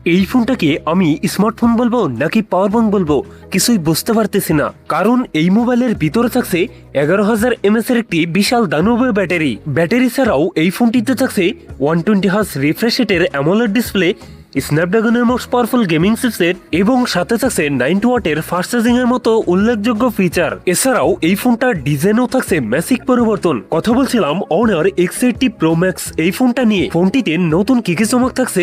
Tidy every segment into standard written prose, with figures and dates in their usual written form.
এই ফোনটাকে আমি স্মার্টফোন বলবো নাকি পাওয়ার ব্যাংক বলবো কিছুই বুঝতে পারতেছি না, কারণ এই মোবাইলের ভিতরে থাকছে 11,000 mAh এর একটি বিশাল দানবীয় ব্যাটারি ছাড়াও এই ফোনটিতে থাকছে 120 হার্জ রিফ্রেশ রেটের অ্যামোলেড ডিসপ্লে, স্ন্যাপড্রাগনের মোস্ট পাওয়ারফুল গেমিং চিপসেট এবং সাথে থাকছে 90 ওয়াটের ফাস্ট চার্জিং এর মতো উল্লেখযোগ্য ফিচার। এছাড়াও এই ফোনটার ডিজাইনও থাকছে ম্যাসিভ পরিবর্তন। কথা বলছিলাম অনার X80 Pro Max এই ফোনটা নিয়ে। ফোনটিতে নতুন কি কি চমক থাকছে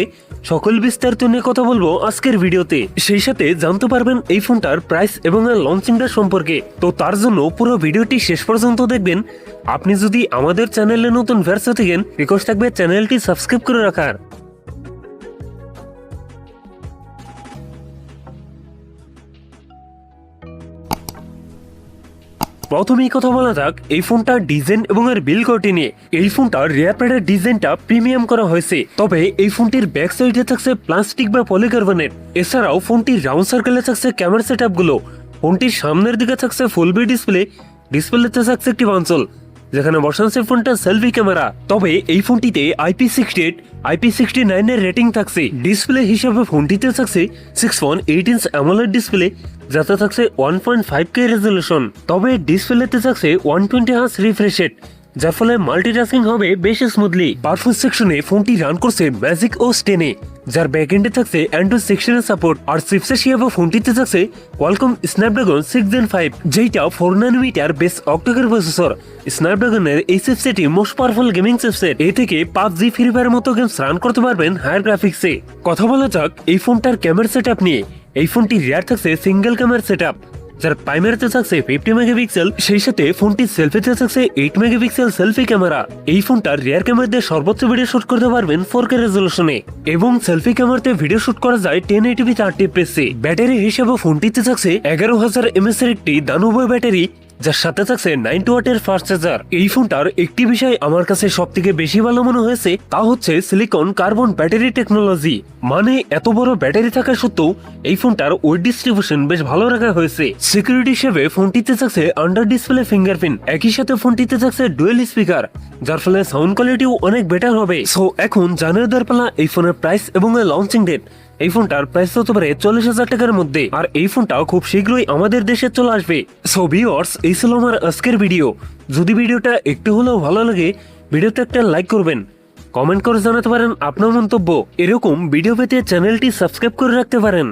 সকল বিস্তারিত নিয়ে কথা বলবো আজকের ভিডিওতে। সেই সাথে জানতে পারবেন এই ফোনটার প্রাইস এবং লঞ্চিংটা সম্পর্কে। তো তার জন্য পুরো ভিডিওটি শেষ পর্যন্ত দেখবেন। আপনি যদি আমাদের চ্যানেলে নতুন ভিউয়ার্স থাকেন, রিকোয়েস্ট থাকবে চ্যানেলটি সাবস্ক্রাইব করে রাখার। প্রথমেই কথা বলা যাক এই ফোনটার ডিজাইন এবং এর বিল্ড কোয়ালিটি নিয়ে। এই ফোনটার রিয়ার প্যাডের ডিজাইনটা প্রিমিয়াম করা হয়েছে, তবে এই ফোনটির ব্যাক সাইডে থাকছে প্লাস্টিক বা পলিকার্বনেট। এছাড়াও ফোনটির রাউন্ড সার্কেলে থাকছে ক্যামেরা সেটআপ গুলো। ফোনটির সামনের দিকে থাকছে ফুল বি ডিসপ্লেতে থাকছে একটি কনসোল যেখানে বসানো ফোনটা সেলফি ক্যামেরা। তবে এই ফোনটিতে IP68 IP69 এর রেটিং থাকছে। ডিসপ্লে হিসাবে ফোনটিতে থাকছে 6.8 ইঞ্চ অ্যামোলেড ডিসপ্লে, যাতে থাকছে 1.5K রেজলিউশন। তবে ডিসপ্লেতে থাকছে 120 হার্জ রিফ্রেশ রেট, যার ফলে মাল্টিটাস্কিং হবে বেশ স্মুথলি। পারফরম্যান্স সেকশনে ফোনটি রান করছে MagicOS 10 এ, যার ব্যাকএন্ডে থাকছে Android 16 এর সাপোর্ট। আর চিপসেট হিসেবে ফোনটিতে থাকছে Qualcomm Snapdragon 6 Gen 5, যেটা 4 nanometer বেস অক্টাকোর প্রসেসর। স্ন্যাপড্রাগনের এই চিপসেটই মোস্ট পাওয়ারফুল গেমিং চিপসেট। এ থেকে PUBG, ফ্রি ফায়ারের মতো গেমস রান করতে পারবেন হায়ার গ্রাফিক্সে। কথা বলা যাক এই ফোনটার ক্যামেরা সেটআপ নিয়ে। এই ফোনটি রিয়ার থাকছে সিঙ্গেল ক্যামেরা সেটআপ, যার প্রাইমারিতে থাকছে 50 মেগাপিক্সেল। সেই সাথে ফোনটির সেলফিতে থাকছে 8 মেগাপিক্সেল সেলফি ক্যামেরা। এই ফোনটার রিয়ার ক্যামেরা দিয়ে সর্বোচ্চ ভিডিও শুট করতে পারবেন 4K রেজলিউশনে, এবং সেলফি ক্যামেরাতে ভিডিও শুট করা যায় 1080p 30 fps। ব্যাটারি হিসেবে ফোনটিতে থাকছে 11,000 mAh এর একটি দানবীয় ব্যাটারি, যার সাথে থাকছে 90 ওয়াটের ফাস্ট চার্জার। এই ফোনটার একটি বিষয় আমার কাছে সব থেকে বেশি ভালো মনে হয়েছে, তা হচ্ছে সিলিকন কার্বন ব্যাটারি টেকনোলজি। মানে এত বড় ব্যাটারি থাকা সত্ত্বেও এই ফোনটার ওয়েট ডিস্ট্রিবিউশন বেশ ভালো রাখা হয়েছে। সিকিউরিটি হিসেবে ফোনটিতে থাকছে আন্ডার ডিসপ্লে ফিঙ্গারপ্রিন্ট, একই সাথে ফোনটিতে থাকছে ডুয়েল স্পিকার, যার ফলে সাউন্ড কোয়ালিটিও অনেক বেটার হবে। সো এখন জানিয়ে দেওয়ার পালা এই ফোনের প্রাইস এবং লঞ্চিং ডেট। এই ফোনটার প্রাইস হতে পারে 40,000 টাকার মধ্যে, আর এই ফোনটা খুব শীঘ্রই আমাদের দেশে চলে আসবে। সো ভিউয়ার্স, এই ছিল আমার আজকের ভিডিও। যদি ভিডিওটা একটু হলেও ভালো লাগে, ভিডিওতে একটা লাইক করবেন, কমেন্ট করে জানাতে পারেন আপনার মন্তব্য। এরকম ভিডিও পেতে চ্যানেলটি সাবস্ক্রাইব করে রাখতে পারেন।